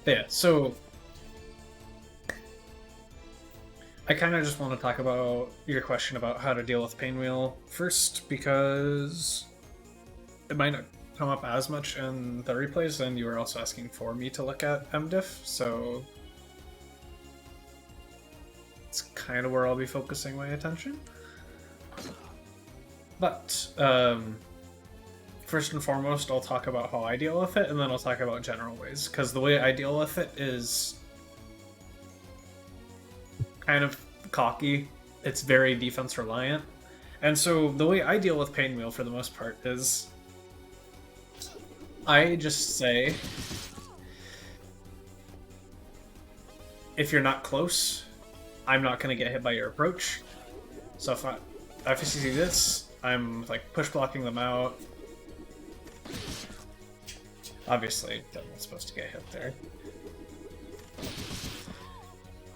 Yeah, so I kind of just want to talk about your question about how to deal with Painwheel first, because it might not come up as much in the replays, and you were also asking for me to look at MDiff, so it's kind of where I'll be focusing my attention. But first and foremost, I'll talk about how I deal with it, and then I'll talk about general ways, because the way I deal with it is kind of cocky. It's very defense reliant. And so the way I deal with Painwheel for the most part is I just say, if you're not close, I'm not going to get hit by your approach. So if I see this, I'm like push blocking them out. Obviously, I'm not supposed to get hit there.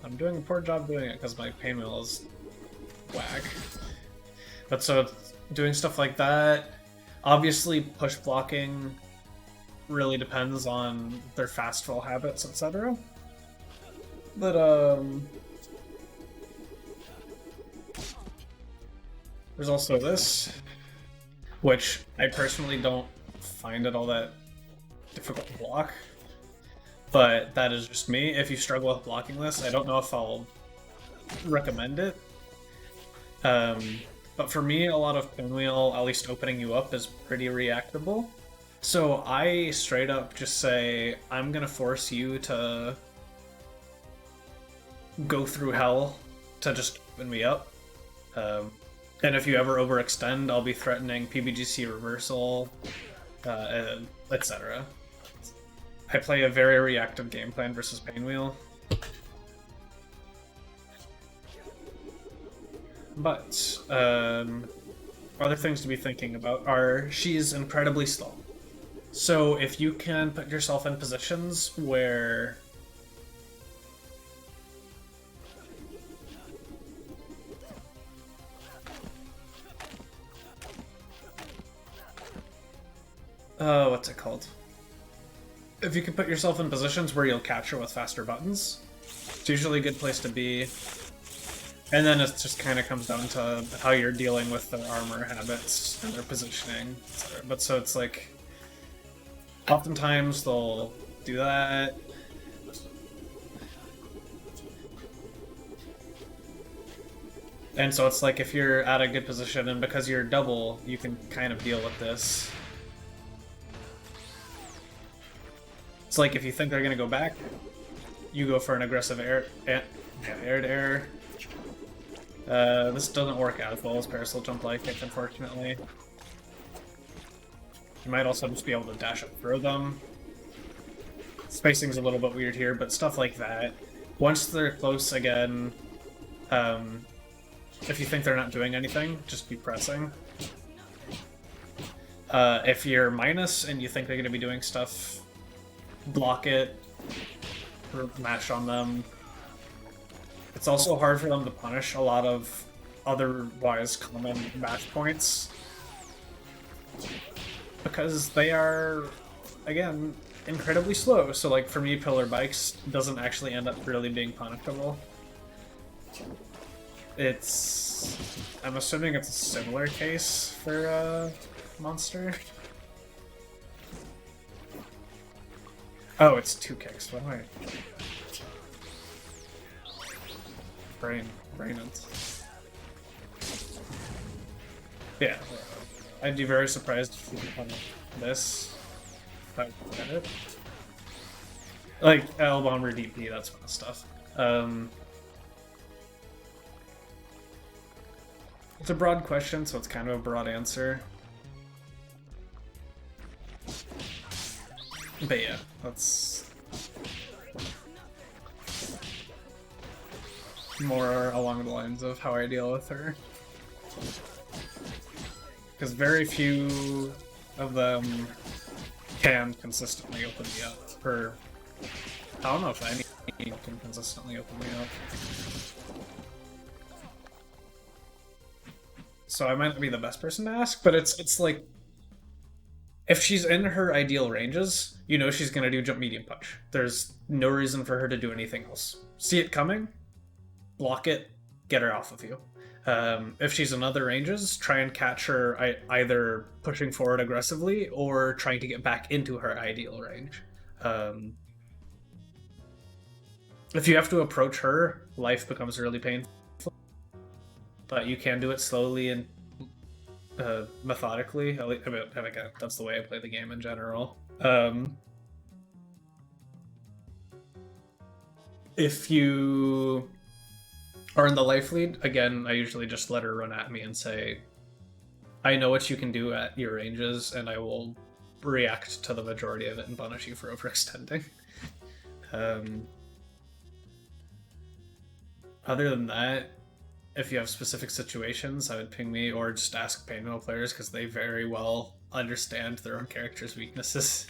I'm doing a poor job doing it because my Painwheel is whack. But so doing stuff like that, obviously push blocking really depends on their fast fall habits, etc. But there's also this, which I personally don't find it all that difficult to block. But that is just me. If you struggle with blocking this, I don't know if I'll recommend it. But for me, a lot of Pinwheel, at least opening you up, is pretty reactable. So I straight up just say, I'm gonna force you to go through hell to just open me up. And if you ever overextend, I'll be threatening PBGC reversal, etc. I play a very reactive game plan versus Painwheel. But other things to be thinking about are she's incredibly slow. So if you can put yourself in positions where what's it called? If you can put yourself in positions where you'll catch her with faster buttons, it's usually a good place to be. And then it just kind of comes down to how you're dealing with their armor habits and their positioning, etc. But so it's like, oftentimes they'll do that. And so it's like if you're at a good position and because you're double, you can kind of deal with this. It's like if you think they're going to go back, you go for an aggressive air to air. This doesn't work out as well as Parasol Jump Light Kick, unfortunately. You might also just be able to dash up throw them. Spacing's a little bit weird here, but stuff like that. Once they're close again, if you think they're not doing anything, just be pressing. If you're minus and you think they're going to be doing stuff, block it, or mash on them. It's also hard for them to punish a lot of otherwise common mash points because they are, again, incredibly slow. So like for me, Pillar Bikes doesn't actually end up really being punishable. I'm assuming it's a similar case for Monster. Oh, it's 2 kicks. What am I? Brain it. Yeah. I'd be very surprised if we could this. If I get it. Like, L-Bomber DP, that's fun stuff. It's a broad question, so it's kind of a broad answer. But yeah, that's more along the lines of how I deal with her. Because very few of them can consistently open me up. Or, I don't know if any can consistently open me up. So I might not be the best person to ask, but it's like, If she's in her ideal ranges, you know she's gonna do jump medium punch. There's no reason for her to do anything else. See it coming, block it, get her off of you. If she's in other ranges, try and catch her either pushing forward aggressively or trying to get back into her ideal range. If you have to approach her, life becomes really painful. But you can do it slowly and methodically. I mean, that's the way I play the game in general. If you are in the life lead, again, I usually just let her run at me and say, I know what you can do at your ranges, and I will react to the majority of it and punish you for overextending. Other than that, if you have specific situations, I would ping me or just ask Painwheel players because they very well understand their own character's weaknesses.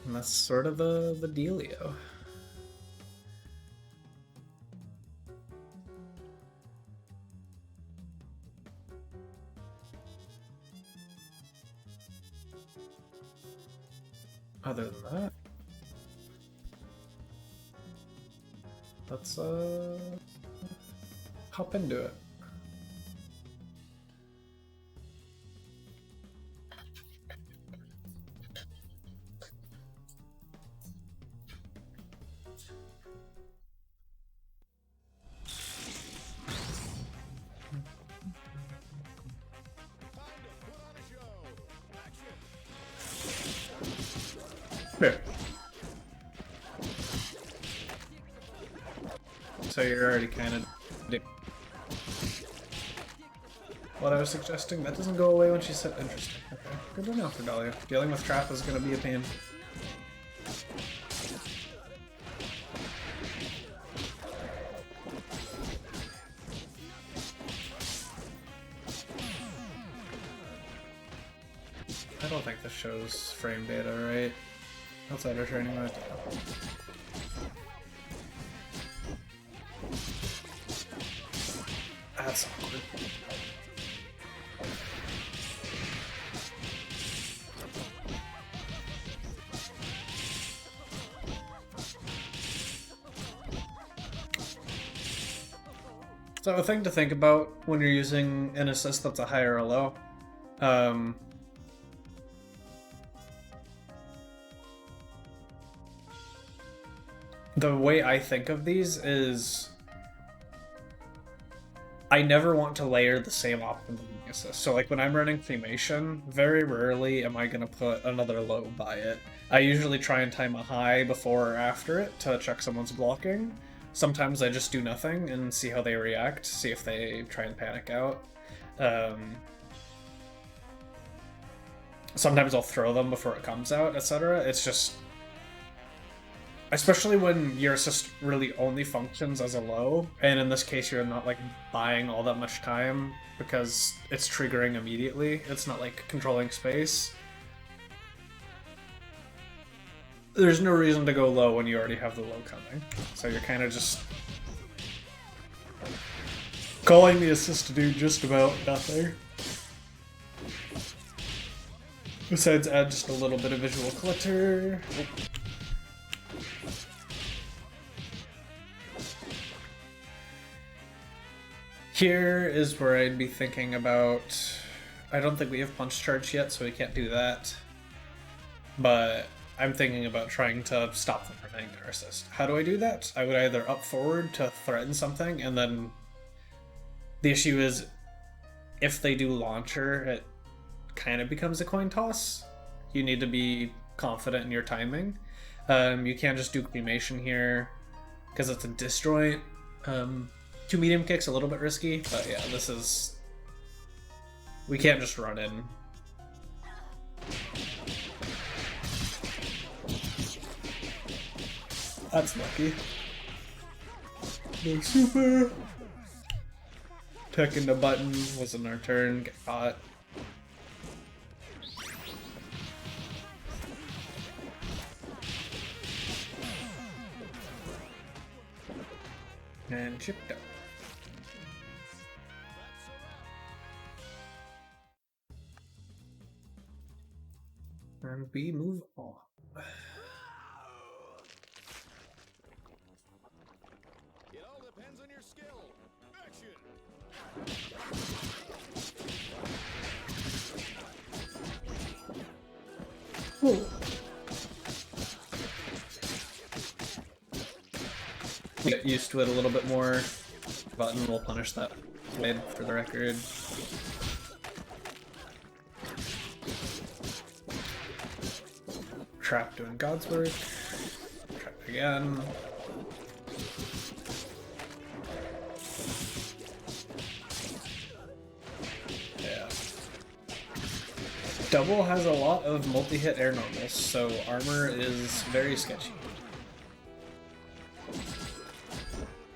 And that's sort of the dealio. Other than that, let's hop into it. Here. So you're already kind of what I was suggesting. That doesn't go away when she said interesting. Okay, good to know for Dahlia. Dealing with trap is going to be a pain. I don't think this shows frame data, right? Outside our training mode. That's awkward. So a thing to think about when you're using an assist that's a high or a low. The way I think of these is I never want to layer the same optimum assist. So like when I'm running Cremation, very rarely am I going to put another low by it. I usually try and time a high before or after it to check someone's blocking. Sometimes I just do nothing and see how they react, see if they try and panic out. Sometimes I'll throw them before it comes out, etc. It's just... especially when your assist really only functions as a low, and in this case you're not like buying all that much time because it's triggering immediately. It's not like controlling space. There's no reason to go low when you already have the low coming. So you're kind of just calling the assist to do just about nothing. Besides add just a little bit of visual clutter. Here is where I'd be thinking about... I don't think we have punch charge yet, so we can't do that. But I'm thinking about trying to stop them from hitting their assist. How do I do that? I would either up forward to threaten something, and then the issue is if they do launcher, it kind of becomes a coin toss. You need to be confident in your timing. You can't just do Cremation here because it's a disjoint. 2 medium kicks, a little bit risky, but yeah, this is... we can't just run in. That's lucky. No super. Picking the button wasn't our turn, get caught. And chipped out. And we move on. It all depends on your skill. Action. Get used to it a little bit more. Button will punish that blade for the record. Trap doing God's work. Trap again. Yeah. Double has a lot of multi-hit air normals, so armor is very sketchy.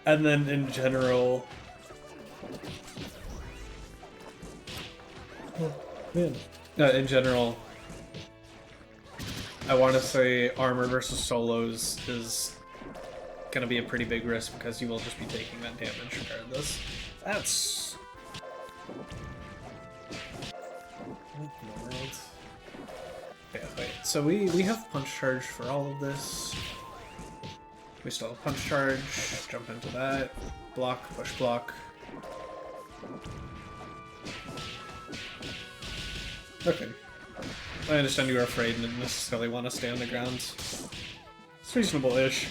And then in general... Oh, man. In general, I want to say armor versus solos is going to be a pretty big risk because you will just be taking that damage regardless. That's... What in the world? Yeah, wait. So we have punch charge for all of this. We still have punch charge, jump into that, block, push block. Okay. I understand you were afraid and didn't necessarily want to stay on the ground. It's reasonable-ish.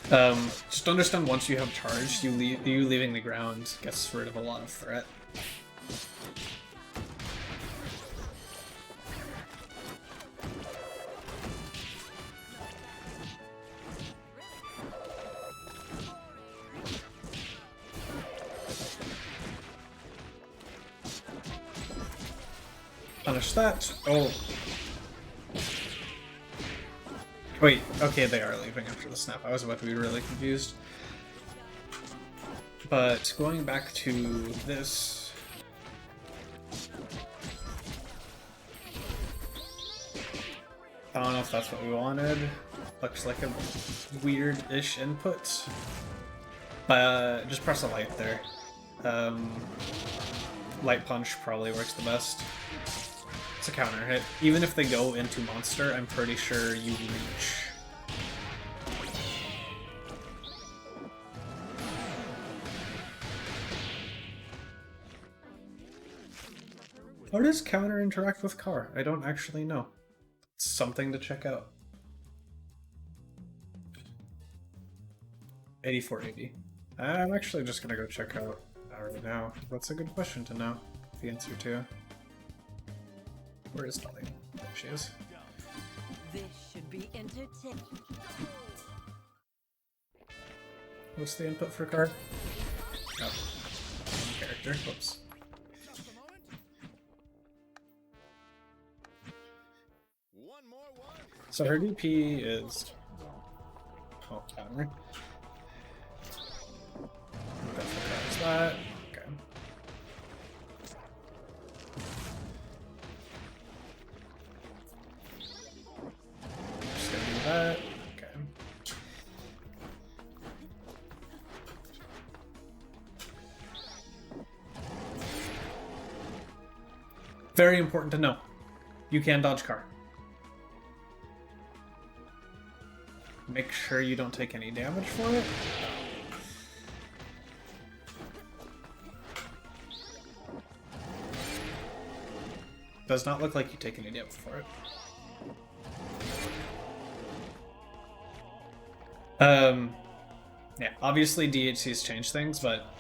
Just understand once you have charged, you leaving the ground gets rid of a lot of threat. Punish that. Oh. Wait, okay, they are leaving after the snap. I was about to be really confused. But going back to this... I don't know if that's what we wanted. Looks like a weird-ish input. Just press a light there. Light punch probably works the best. It's a counter hit. Even if they go into monster, I'm pretty sure you reach. How does counter interact with car? I don't actually know. It's something to check out. 8480. I'm actually just gonna go check out right now. That's a good question to know the answer to. Where is Dolly? There she is. This should be entertaining. What's the input for car? Oh. Character. Whoops. So her DP is... Oh, counter. That's that. Okay. Just gonna do that. Okay. Very important to know. You can dodge car. Make sure you don't take any damage for it. Does not look like you take any damage for it. Yeah, obviously DHC's changed things, but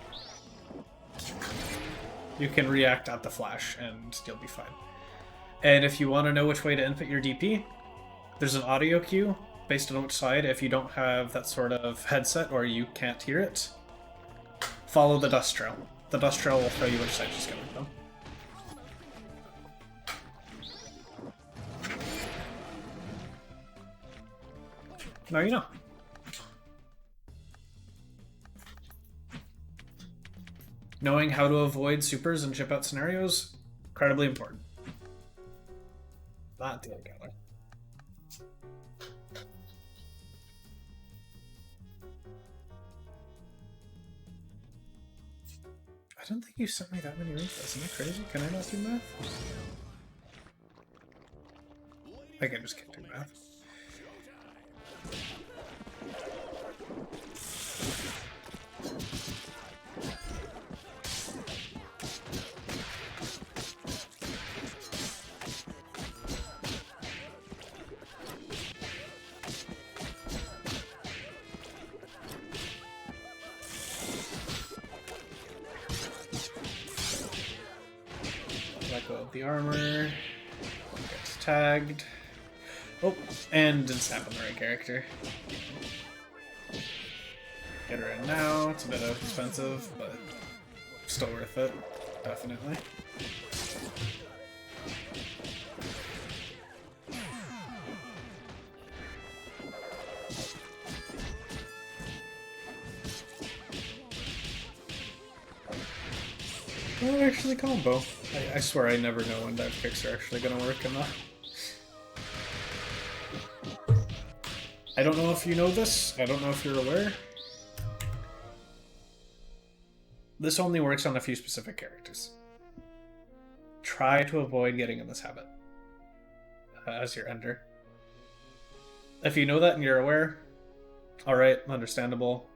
you can react at the flash and you'll be fine. And if you want to know which way to input your DP, there's an audio cue based on which side. If you don't have that sort of headset or you can't hear it, follow the dust trail. The dust trail will show you which side she's coming from. Now you know. Knowing how to avoid supers and chip out scenarios, incredibly important. Not the other. I don't think you sent me that many infos. Am I crazy? Can I not do math? I can just keep doing math. Let go of the armor. Gets tagged. Oh, and didn't snap on the right character. Get her in now. It's a bit expensive, but still worth it. Definitely. Oh, actually combo. I swear I never know when dive kicks are actually gonna work in that. I don't know if you know this. I don't know if you're aware. This only works on a few specific characters. Try to avoid getting in this habit as your ender. If you know that and you're aware, alright, understandable.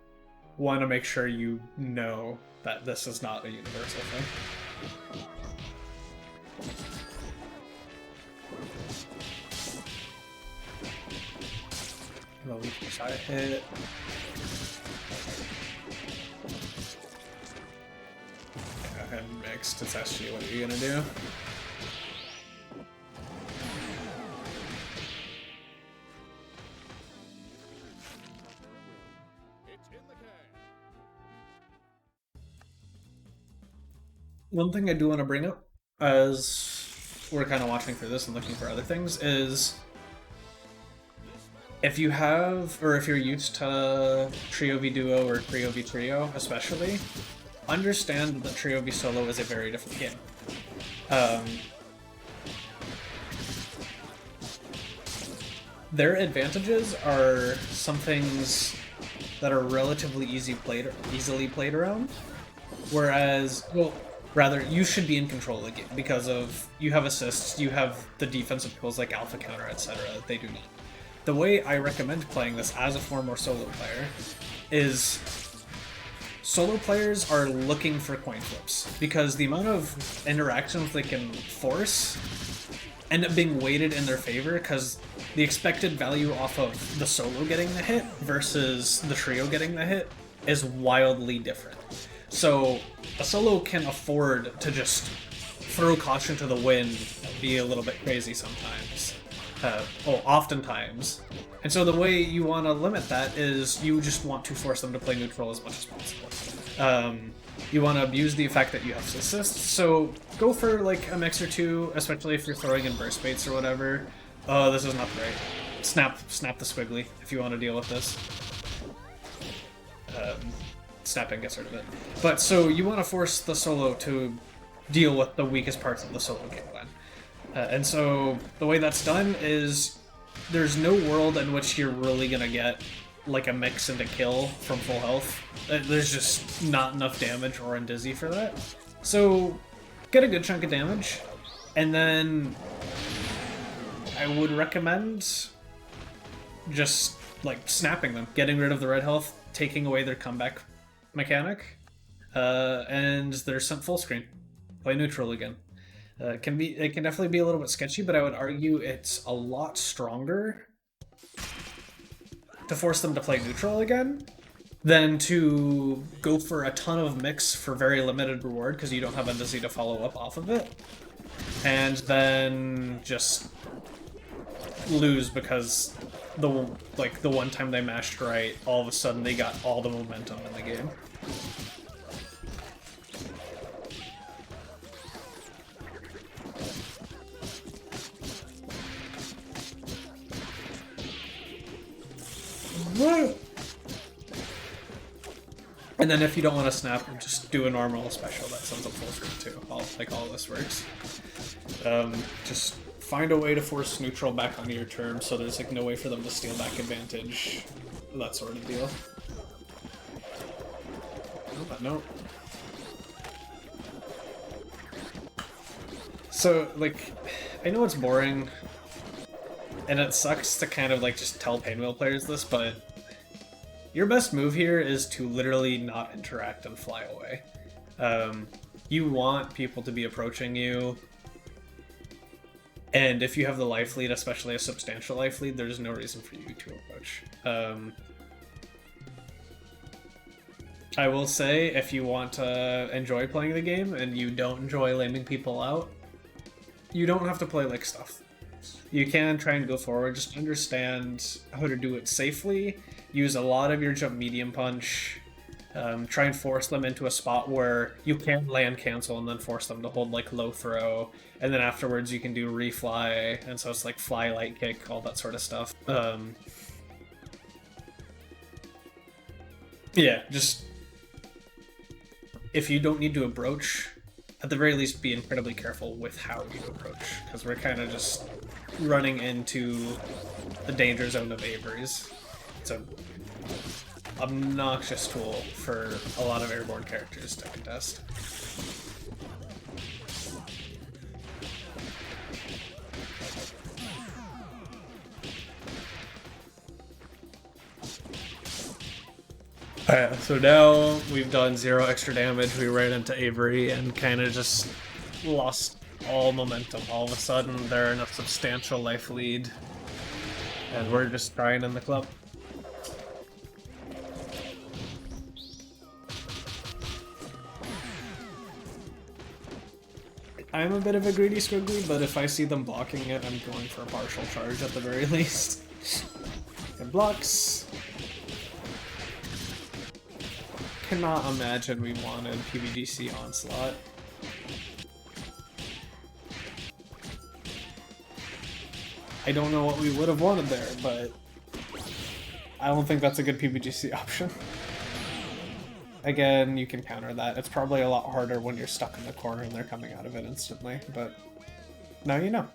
Want to make sure you know that this is not a universal thing. Well, we can try to hit. Go ahead and mix. It's SG. What are you gonna do? One thing I do want to bring up, as we're kind of watching through this and looking for other things, is if you have, or if you're used to Trio v Duo or Trio v Trio especially, understand that Trio v Solo is a very different game. Their advantages are some things that are relatively easily played around, whereas, well, rather, you should be in control of the game because of you have assists, you have the defensive tools like Alpha Counter, etc. that they do not. The way I recommend playing this as a former solo player is solo players are looking for coin flips because the amount of interactions they can force end up being weighted in their favor because the expected value off of the solo getting the hit versus the trio getting the hit is wildly different. So a solo can afford to just throw caution to the wind and be a little bit crazy sometimes. Oftentimes. And so the way you want to limit that is you just want to force them to play neutral as much as possible. You want to abuse the fact that you have assists, so go for like a mix or two, especially if you're throwing in burst baits or whatever. Oh, this is not great. Snap the squiggly if you want to deal with this. Snapping gets rid of it. But so you want to force the solo to deal with the weakest parts of the solo game plan. And so the way that's done is there's no world in which you're really gonna get like a mix and a kill from full health. There's just not enough damage or Dizzy for that. So get a good chunk of damage, and then I would recommend just like snapping them, getting rid of the red health, taking away their comeback mechanic, and they're sent full screen. Play neutral again. It can definitely be a little bit sketchy, but I would argue it's a lot stronger to force them to play neutral again than to go for a ton of mix for very limited reward because you don't have a Dizzy to follow up off of it, and then just lose because the one time they mashed right, all of a sudden they got all the momentum in the game. And then if you don't want to snap, just do a normal special that sends up full screen too. All this works. Just find a way to force neutral back onto your turn so there's like no way for them to steal back advantage. That sort of deal. No. So, like, I know it's boring, and it sucks to kind of like just tell Painwheel players this, but your best move here is to literally not interact and fly away. You want people to be approaching you, and if you have the life lead, especially a substantial life lead, there's no reason for you to approach. I will say, if you want to enjoy playing the game and you don't enjoy laming people out, you don't have to play like stuff. You can try and go forward, just understand how to do it safely, use a lot of your jump medium punch, try and force them into a spot where you can land cancel and then force them to hold like low throw, and then afterwards you can do refly, and so it's like fly, light kick, all that sort of stuff. Yeah, just if you don't need to approach, at the very least be incredibly careful with how you approach, because we're kind of just running into the danger zone of Avery's. It's an obnoxious tool for a lot of airborne characters to contest. Alright, so now we've done 0 extra damage, we ran into Avery and kind of just lost all momentum. All of a sudden they're in a substantial life lead, and we're just trying in the club. I'm a bit of a greedy squiggly, but if I see them blocking it, I'm going for a partial charge at the very least. It blocks. Cannot imagine we wanted PBGC Onslaught. I don't know what we would have wanted there, but I don't think that's a good PBGC option. Again, you can counter that. It's probably a lot harder when you're stuck in the corner and they're coming out of it instantly, but now you know.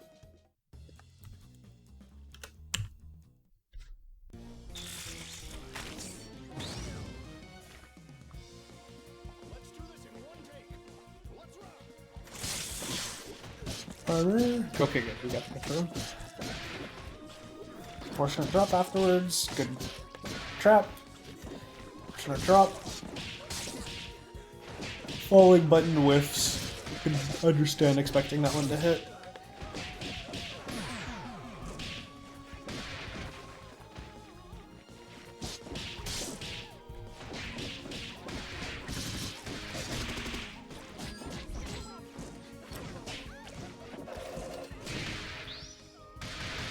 Okay, good. We got the confirm. Fortunate drop afterwards. Good trap. Fortunate drop. Falling button whiffs. You can understand expecting that one to hit.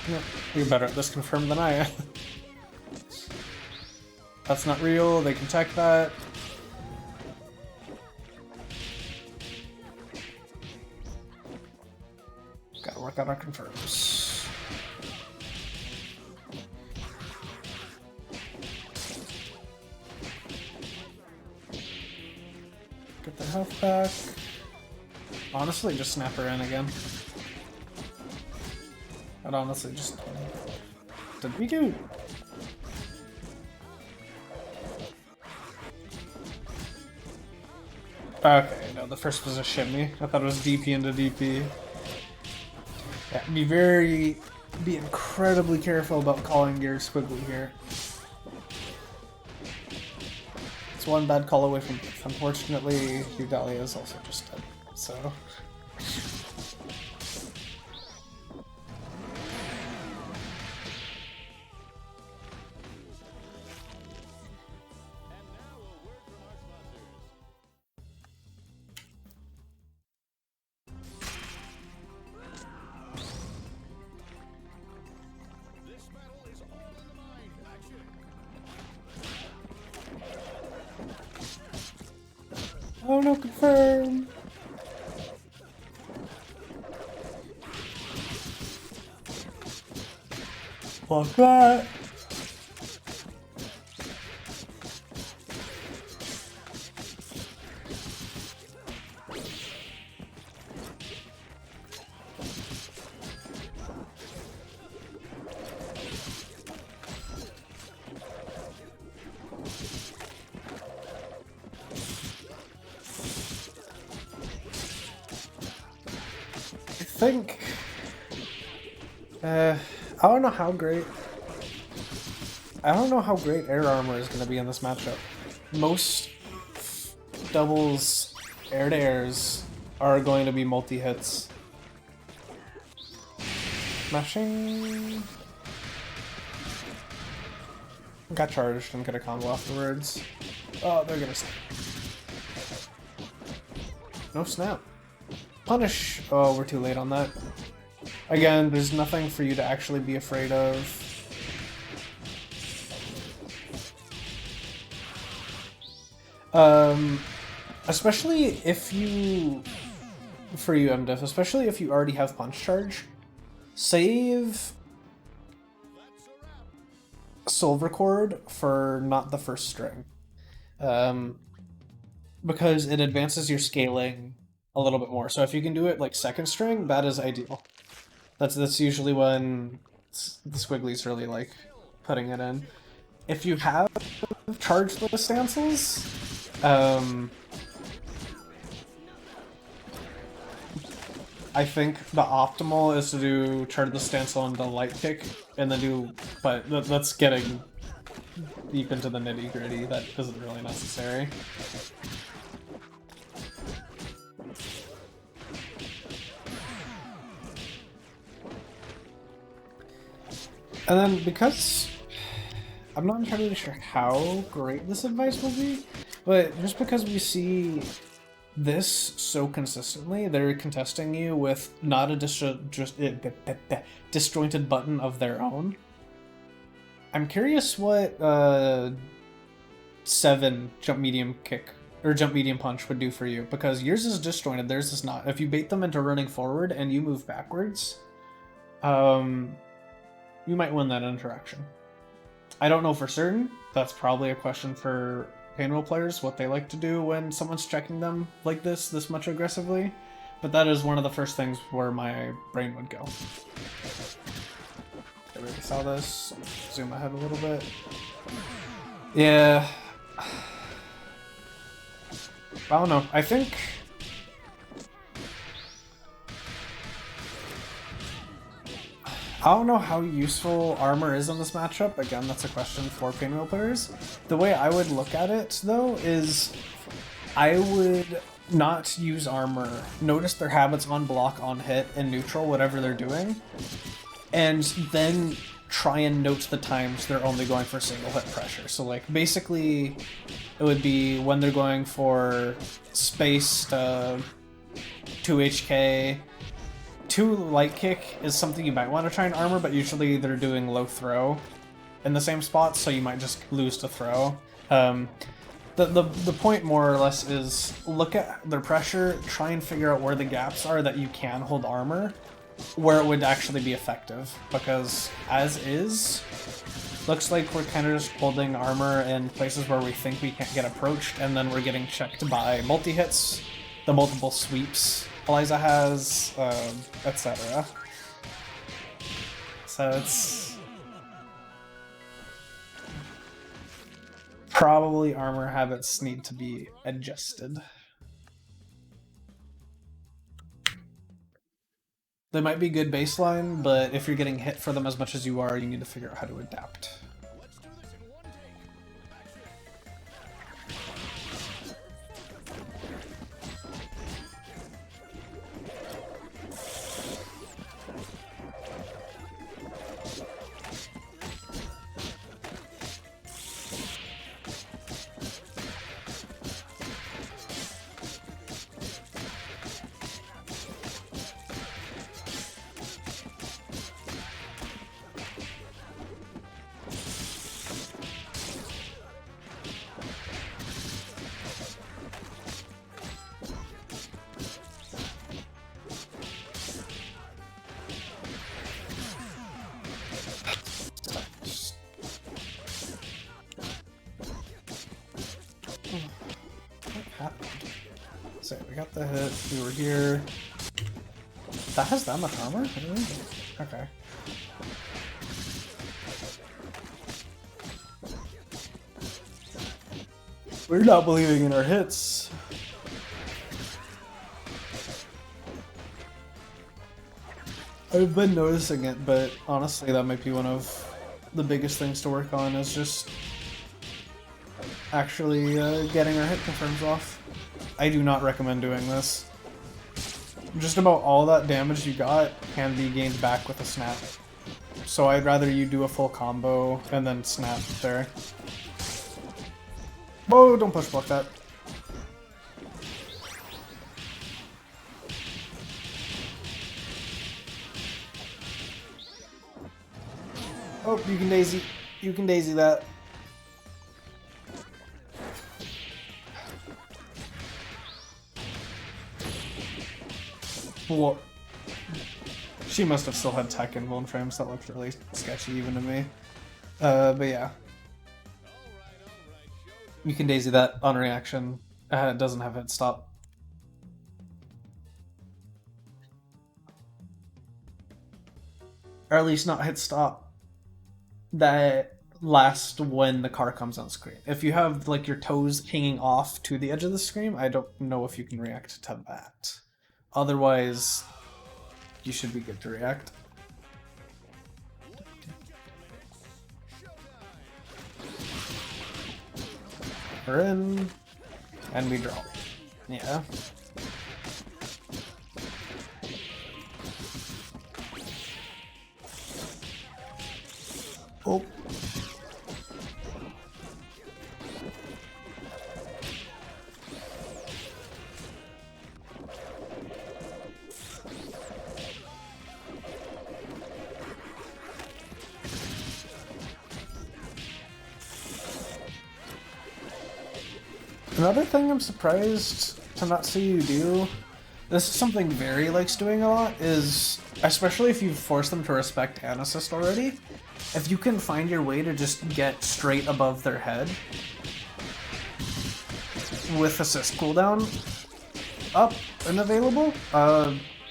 Yeah, you're better at this confirm than I am. That's not real, they can tech that. Gotta work out our confirms. Get the health back. Honestly, just snap her in again. I'd honestly just... Did we do? Okay, no, the first was a shimmy. I thought it was DP into DP. Yeah, be incredibly careful about calling your squiggly here. It's one bad call away from death. Unfortunately, Udalia is also just dead, so... Oh no, confirm! Block that! I think I don't know how great. I don't know how great air armor is going to be in this matchup. Most doubles air to airs are going to be multi-hits. Smashing. Got charged and get a combo afterwards. Oh, they're gonna snap. No snap. Punish. Oh, we're too late on that. Again, there's nothing for you to actually be afraid of. Especially if you, for you MDiff, especially if you already have punch charge, save Silver Cord for not the first string, because it advances your scaling a little bit more. So if you can do it like second string, that is ideal. That's usually when the squigglies really like putting it in. If you have chargeless stances, I think the optimal is to do chargeless stance on the light kick and then do, but that's getting deep into the nitty gritty. That isn't really necessary. And then because I'm not entirely sure how great this advice will be, but just because we see this so consistently, they're contesting you with not a disjointed button of their own. I'm curious what 7 jump medium kick or jump medium punch would do for you, because yours is disjointed, theirs is not. If you bait them into running forward and you move backwards, you might win that interaction. I don't know for certain. That's probably a question for Painwheel players, what they like to do when someone's checking them like this much aggressively. But that is one of the first things where my brain would go. I already saw this. Zoom ahead a little bit. Yeah. I don't know. I think I don't know how useful armor is in this matchup. Again, that's a question for Painwheel players. The way I would look at it, though, is I would not use armor. Notice their habits on block, on hit, and neutral, whatever they're doing, and then try and note the times they're only going for single hit pressure. So, like, basically, it would be when they're going for spaced 2 HK. 2 light kick is something you might want to try and armor, but usually they're doing low throw in the same spot, so you might just lose to throw. The point more or less is look at their pressure, try and figure out where the gaps are that you can hold armor, where it would actually be effective, because as is, looks like we're kind of just holding armor in places where we think we can't get approached, and then we're getting checked by multi-hits, the multiple sweeps Eliza has, etc. So it's probably armor habits need to be adjusted. They might be good baseline, but if you're getting hit for them as much as you are, you need to figure out how to adapt. Let's do this in one take. So we got the hit, we were here. That has that much armor? Really? Okay. We're not believing in our hits. I've been noticing it, but honestly, that might be one of the biggest things to work on, is just actually getting our hit confirms off. I do not recommend doing this. Just about all that damage you got can be gained back with a snap. So I'd rather you do a full combo and then snap there. Whoa, don't push block that. Oh, you can daisy. You can daisy that. What? She must have still had tech in bone frames. That looked really sketchy even to me. But yeah. You can daisy that on reaction. It doesn't have hit stop. Or at least not hit stop. That lasts when the car comes on screen. If you have like your toes hanging off to the edge of the screen, I don't know if you can react to that. Otherwise, you should be good to react. We're in, and we draw. Yeah. Oh. Another thing I'm surprised to not see you do, this is something Very likes doing a lot, is, especially if you've forced them to respect an assist already, if you can find your way to just get straight above their head with assist cooldown up and available,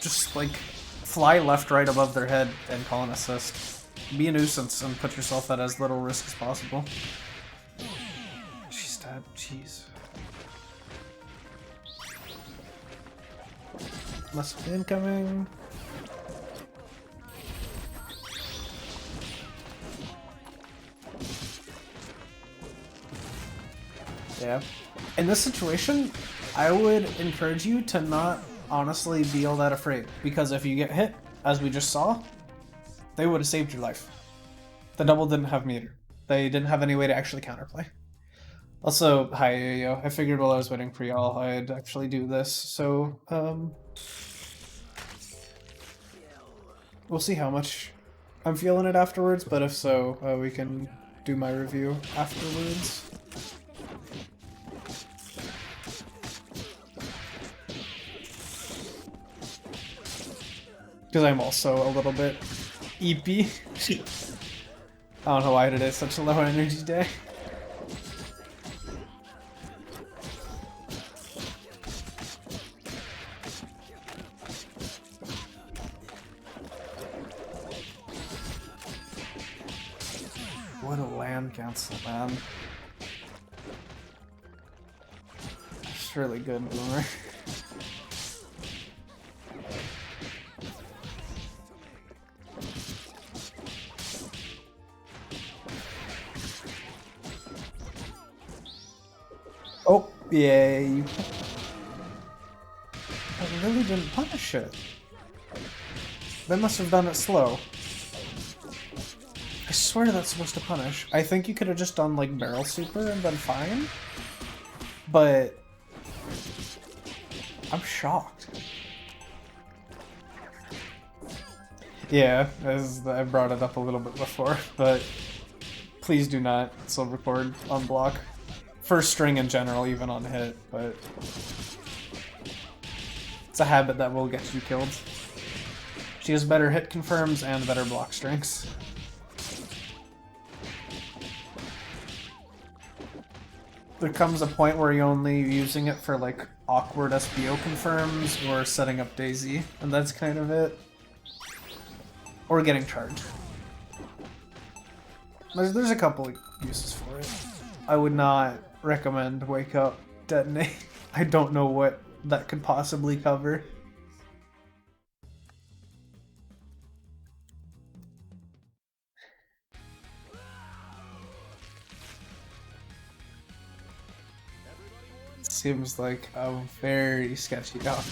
just like fly left, right above their head and call an assist. Be a nuisance and put yourself at as little risk as possible. She's dead, jeez. Must be incoming. Yeah. In this situation, I would encourage you to not honestly be all that afraid, because if you get hit, as we just saw, they would have saved your life. The double didn't have meter. They didn't have any way to actually counterplay. Also, hi Yo. I figured while I was waiting for y'all, I'd actually do this, so we'll see how much I'm feeling it afterwards, but if so, we can do my review afterwards. Because I'm also a little bit EP. I don't know why today is such a low energy day. What a land cancel, man. It's really good, Boomer. Oh, yeah, you... I really didn't punish it. They must have done it slow. I swear that's supposed to punish. I think you could have just done, like, barrel super and been fine. But... I'm shocked. Yeah, as I brought it up a little bit before, but please do not still record on block. First string in general, even on hit, but it's a habit that will get you killed. She has better hit confirms and better block strings. There comes a point where you're only using it for like awkward SBO confirms or setting up Daisy, and that's kind of it. Or getting charged. There's a couple uses for it. I would not recommend Wake Up, Detonate. I don't know what that could possibly cover. seems like a very sketchy dog.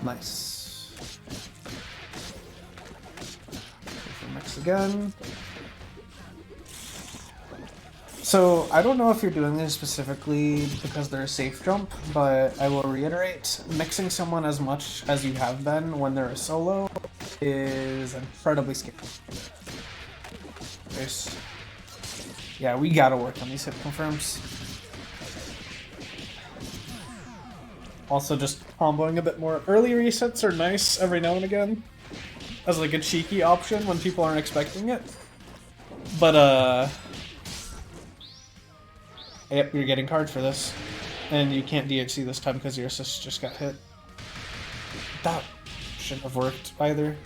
Nice. Go for mix again. So, I don't know if you're doing this specifically because they're a safe jump, but I will reiterate, mixing someone as much as you have been when they're a solo is incredibly scary. Yeah, we gotta work on these hit confirms. Also, just comboing a bit more. Early resets are nice every now and again, as like a cheeky option when people aren't expecting it. But, yep, you're getting card for this. And you can't DHC this time because your assist just got hit. That shouldn't have worked either.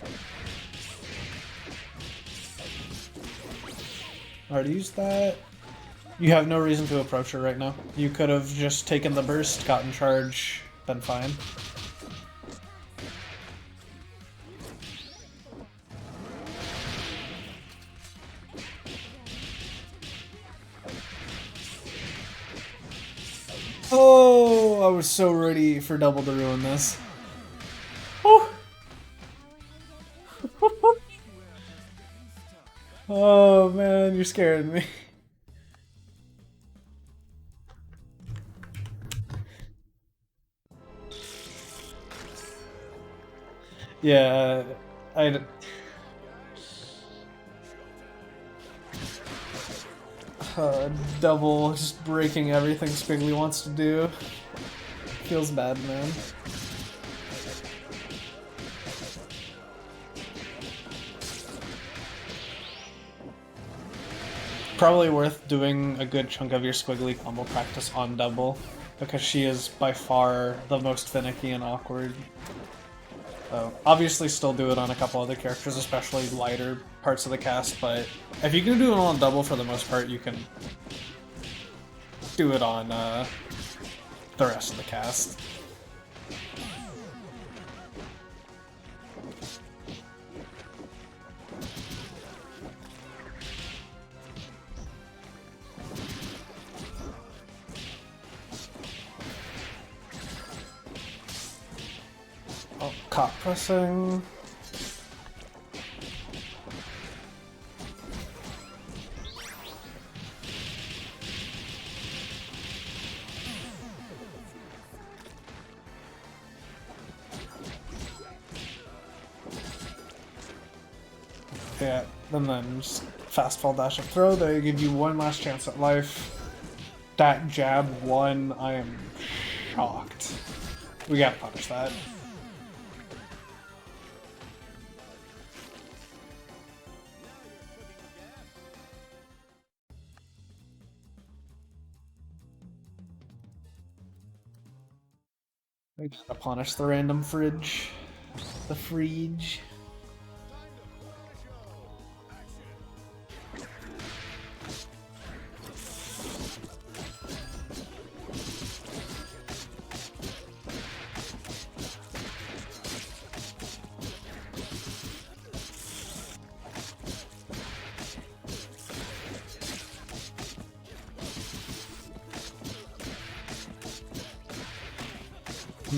Already used that. You have no reason to approach her right now. You could have just taken the burst, gotten charge, been fine. Oh, I was so ready for double to ruin this. Oh, oh man, you're scaring me. Yeah, double just breaking everything Squiggly wants to do. Feels bad, man. Probably worth doing a good chunk of your Squiggly combo practice on double, because she is by far the most finicky and awkward. So, obviously still do it on a couple other characters, especially lighter parts of the cast, but if you can do it on double for the most part, you can do it on the rest of the cast. Oh, cop pressing. Yeah, and then just fast fall, dash, up, throw. They give you one last chance at life. That jab one, I am shocked. We gotta punish that. We gotta punish the random fridge. The fridge.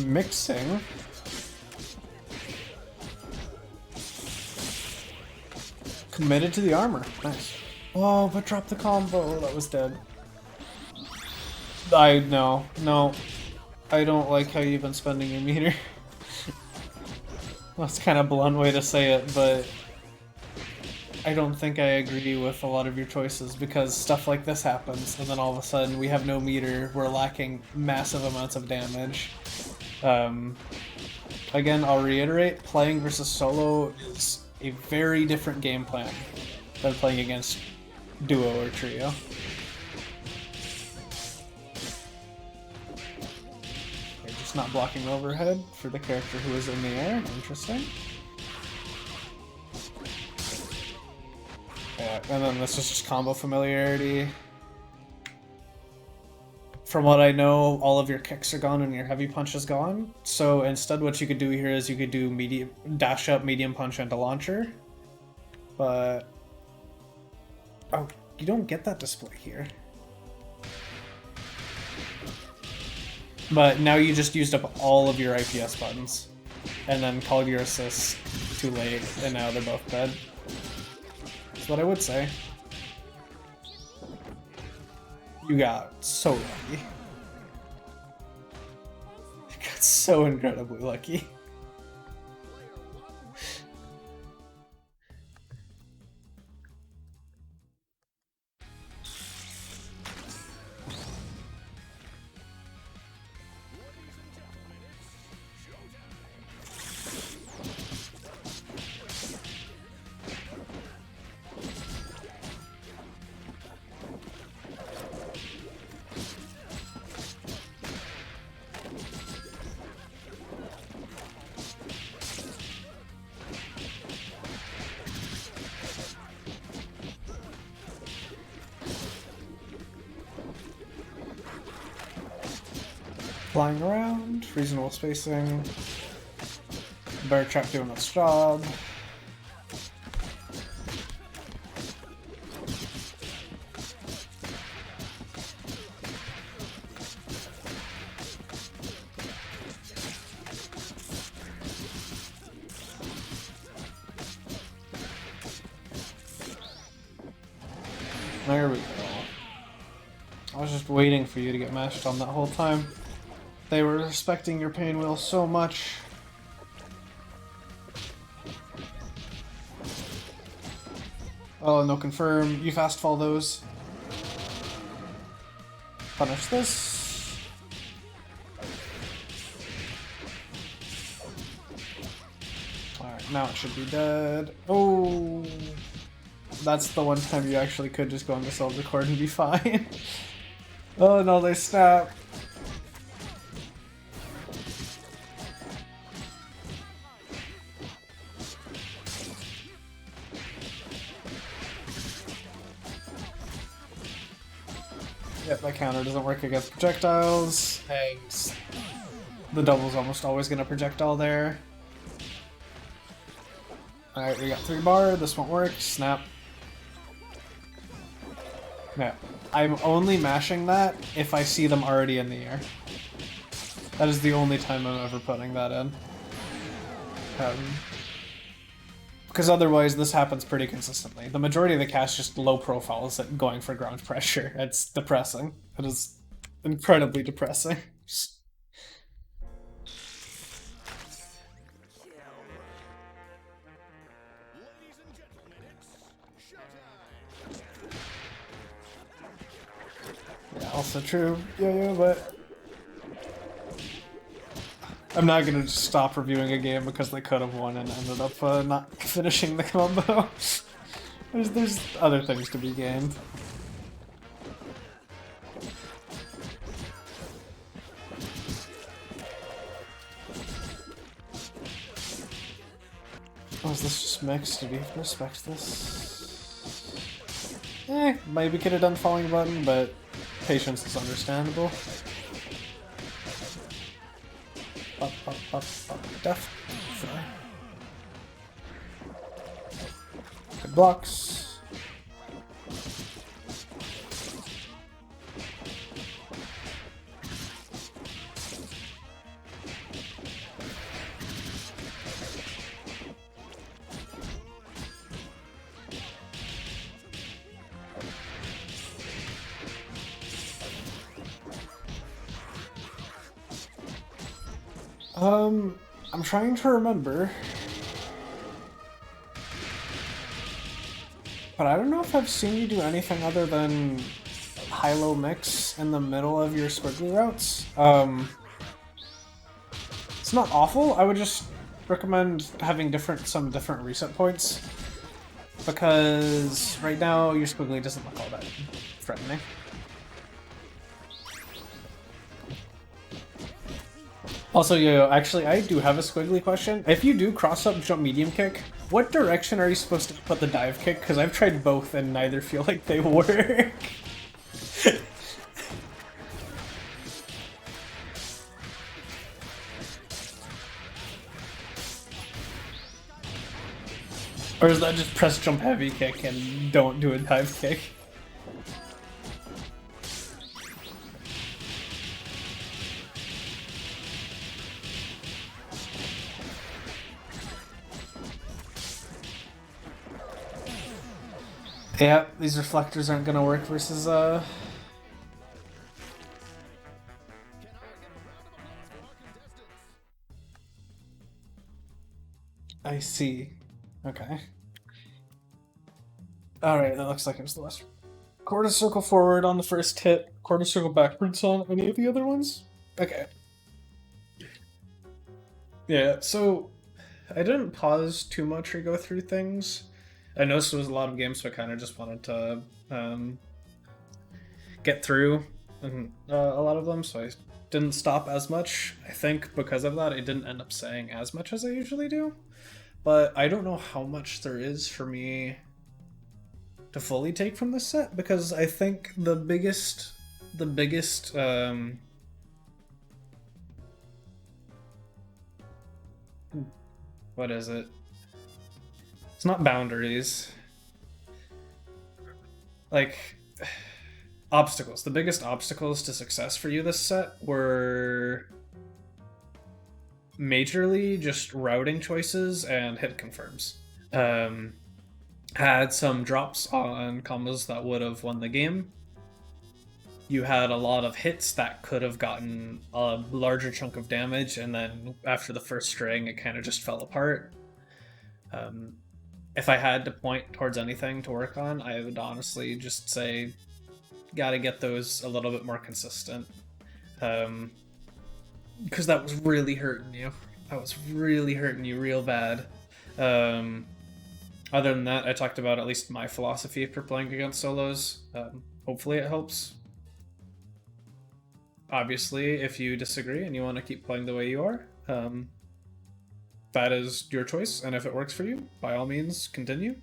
Mixing. Committed to the armor. Nice. Oh, but dropped the combo. That was dead. No. I don't like how you've been spending your meter. That's kind of a blunt way to say it, but I don't think I agree with a lot of your choices, because stuff like this happens, and then all of a sudden we have no meter, we're lacking massive amounts of damage. Again, I'll reiterate, playing versus solo is a very different game plan than playing against duo or trio. Okay, just not blocking overhead for the character who is in the air. Interesting. Yeah, and then this is just combo familiarity. from what I know, all of your kicks are gone and your heavy punch is gone. So instead what you could do here is you could do medium dash up, medium punch, into launcher. But oh, you don't get that display here. But now you just used up all of your IPS buttons. And then called your assist too late, and now they're both dead. That's what I would say. You got so lucky. You got so incredibly lucky. Flying around, reasonable spacing. Bear trap doing its job. There we go. I was just waiting for you to get mashed on that whole time. They were respecting your pain wheel so much. Oh, no confirm. You fast fall those. Punish this. Alright, now it should be dead. Oh, that's the one time you actually could just go on the self record and be fine. Oh no, they snap. Yep, that counter doesn't work against projectiles. Thanks. The double's almost always gonna projectile there. Alright, we got 3 bar. This won't work. Snap. Yeah. I'm only mashing that if I see them already in the air. That is the only time I'm ever putting that in. Because otherwise this happens pretty consistently. The majority of the cast just low profiles at going for ground pressure. It's depressing. It is incredibly depressing. Ladies and gentlemen, it's showtime. Yeah, also true. Yeah, but I'm not gonna just stop reviewing a game because they could have won and ended up not finishing the combo. there's other things to be gained. Oh, is this just mixed? Did we have to respect this? Maybe could have done falling button, but patience is understandable. Up, def. Sorry. Good blocks. I'm trying to remember, but I don't know if I've seen you do anything other than high-low mix in the middle of your squiggly routes. It's not awful. I would just recommend having some different reset points, because right now your squiggly doesn't look all that threatening. Also, yo, actually, I do have a squiggly question. If you do cross-up jump medium kick, what direction are you supposed to put the dive kick? Because I've tried both and neither feel like they work. Or is that just press jump heavy kick and don't do a dive kick? Yeah, these reflectors aren't gonna work versus I see. Okay. Alright, that looks like it was the last. Quarter circle forward on the first hit, quarter circle backwards on any of the other ones? Okay. Yeah, so I didn't pause too much or go through things. I noticed there was a lot of games, so I kind of just wanted to get through a lot of them, so I didn't stop as much. I think because of that, I didn't end up saying as much as I usually do. But I don't know how much there is for me to fully take from this set, because I think the biggest what is it? It's not boundaries. Like obstacles. The biggest obstacles to success for you this set were majorly just routing choices and hit confirms. Had some drops on combos that would have won the game. You had a lot of hits that could have gotten a larger chunk of damage, and then after the first string, it kind of just fell apart. If I had to point towards anything to work on, I would honestly just say, gotta get those a little bit more consistent. Because that was really hurting you. That was really hurting you real bad. Other than that, I talked about at least my philosophy for playing against solos. Hopefully it helps. Obviously, if you disagree and you want to keep playing the way you are, that is your choice, and if it works for you, by all means, continue.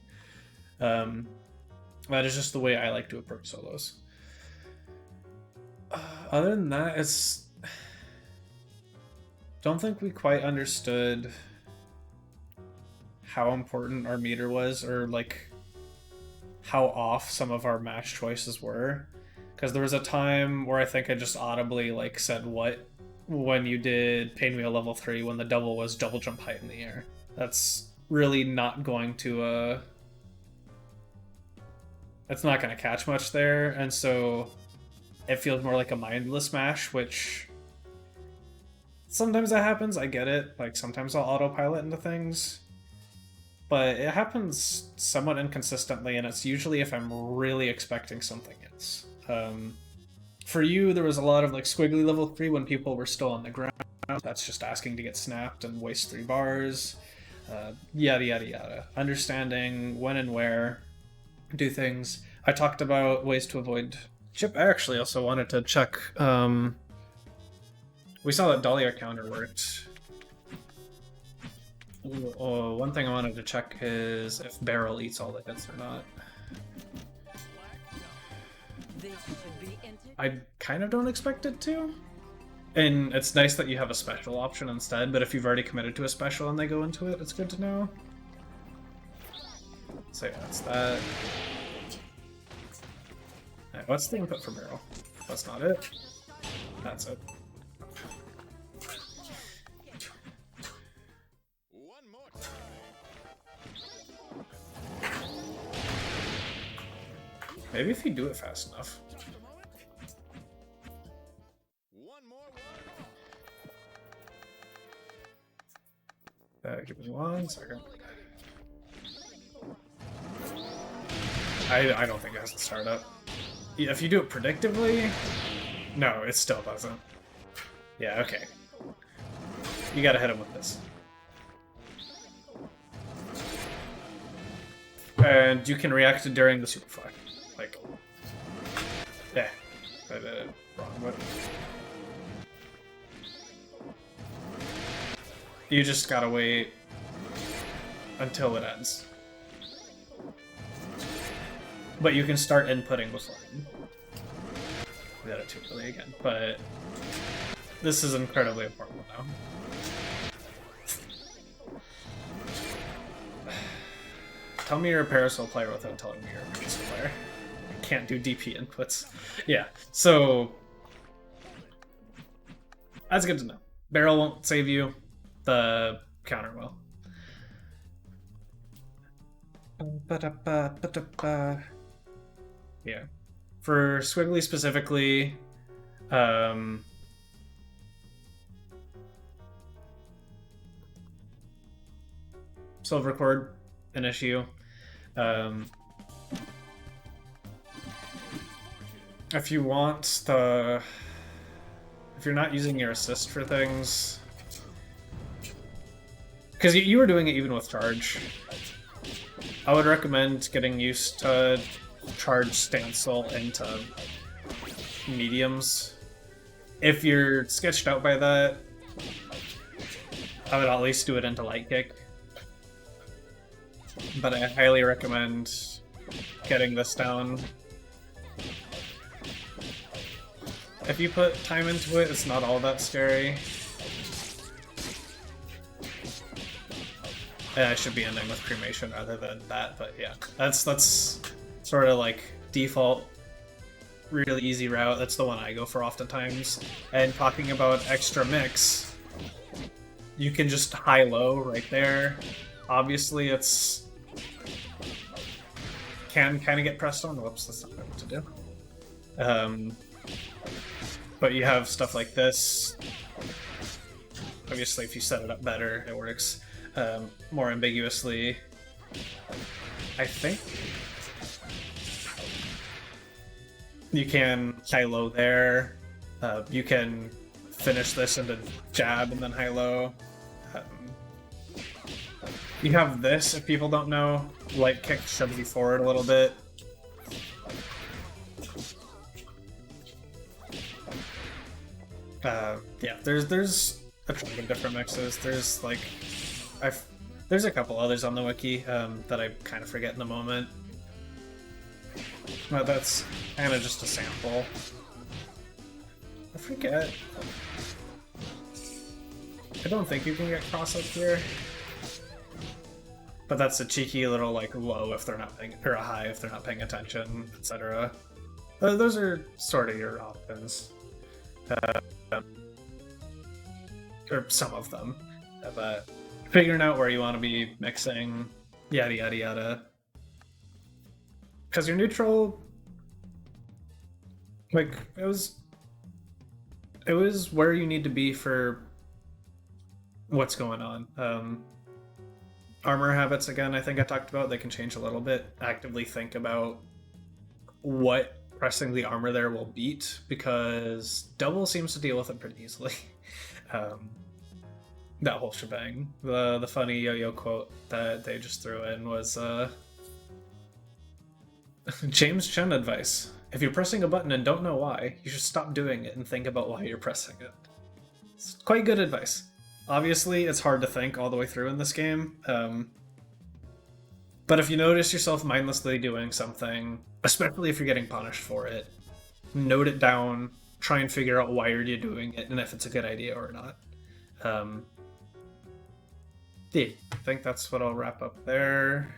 That is just the way I like to approach solos. Other than that, it's... Don't think we quite understood how important our meter was, or like how off some of our match choices were. Because there was a time where I think I just audibly like said what when you did Pain Wheel level 3 when the double was double jump height in the air. That's really not going to it's not going to catch much there, and so it feels more like a mindless mash, which sometimes that happens, I get it. Like sometimes I'll autopilot into things, but it happens somewhat inconsistently, and it's usually if I'm really expecting something else. For you, there was a lot of like squiggly level 3 when people were still on the ground. That's just asking to get snapped and waste 3 bars. Yada yada yada. Understanding when and where do things. I talked about ways to avoid chip. I actually also wanted to check. We saw that Dahlia counter worked. One thing I wanted to check is if Barrel eats all the hits or not. I kind of don't expect it to. And it's nice that you have a special option instead, but if you've already committed to a special and they go into it, it's good to know. So yeah, that's that. Right, what's the input for Barrel? That's not it. That's it. One more time. Maybe if you do it fast enough. Just a moment. One more word. Give me 1 second. I don't think it has to start up. Yeah, if you do it predictably, no, it still doesn't. Yeah, okay. You gotta hit him with this. And you can react during the super fly. Like, yeah, I did it wrong, but you just gotta wait until it ends. But you can start inputting before. We did it too early again, but this is incredibly important now. Tell me you're a Parasol player without telling me you're a Parasol player. Can't do DP inputs. Yeah, so that's good to know. Barrel won't save you. The counter will. Yeah. For Squiggly specifically, Silver Cord, an issue. If you want the... If you're not using your assist for things... Because you were doing it even with charge. I would recommend getting used to charge Stancil into mediums. If you're sketched out by that, I would at least do it into light kick. But I highly recommend getting this down. If you put time into it, it's not all that scary. And I should be ending with cremation rather than that, but yeah. That's sort of like default, really easy route. That's the one I go for oftentimes. And talking about extra mix, you can just high-low right there. Obviously it's... can kind of get pressed on. Whoops, that's not what I want to do. But you have stuff like this. Obviously, if you set it up better, it works. More ambiguously, I think you can high-low there. You can finish this into jab and then high-low. You have this, if people don't know. Light kick shoves you forward a little bit. Yeah, there's a ton of different mixes. There's like, there's a couple others on the wiki that I kind of forget in the moment. But that's kind of just a sample. I forget. I don't think you can get cross up here. But that's a cheeky little like low if they're not paying, or a high if they're not paying attention, etc. Those are sort of your options. Or some of them. But figuring out where you want to be mixing, yada yada yada. Because your neutral, like, it was where you need to be for what's going on. Armor habits, again, I think I talked about, they can change a little bit. Actively think about what pressing the armor there will beat, because double seems to deal with it pretty easily. That whole shebang. The funny yo-yo quote that they just threw in was James Chen advice. If you're pressing a button and don't know why, you should stop doing it and think about why you're pressing it. It's quite good advice. Obviously, it's hard to think all the way through in this game. But if you notice yourself mindlessly doing something, especially if you're getting punished for it, note it down, try and figure out why you're doing it, and if it's a good idea or not. Yeah, I think that's what I'll wrap up there.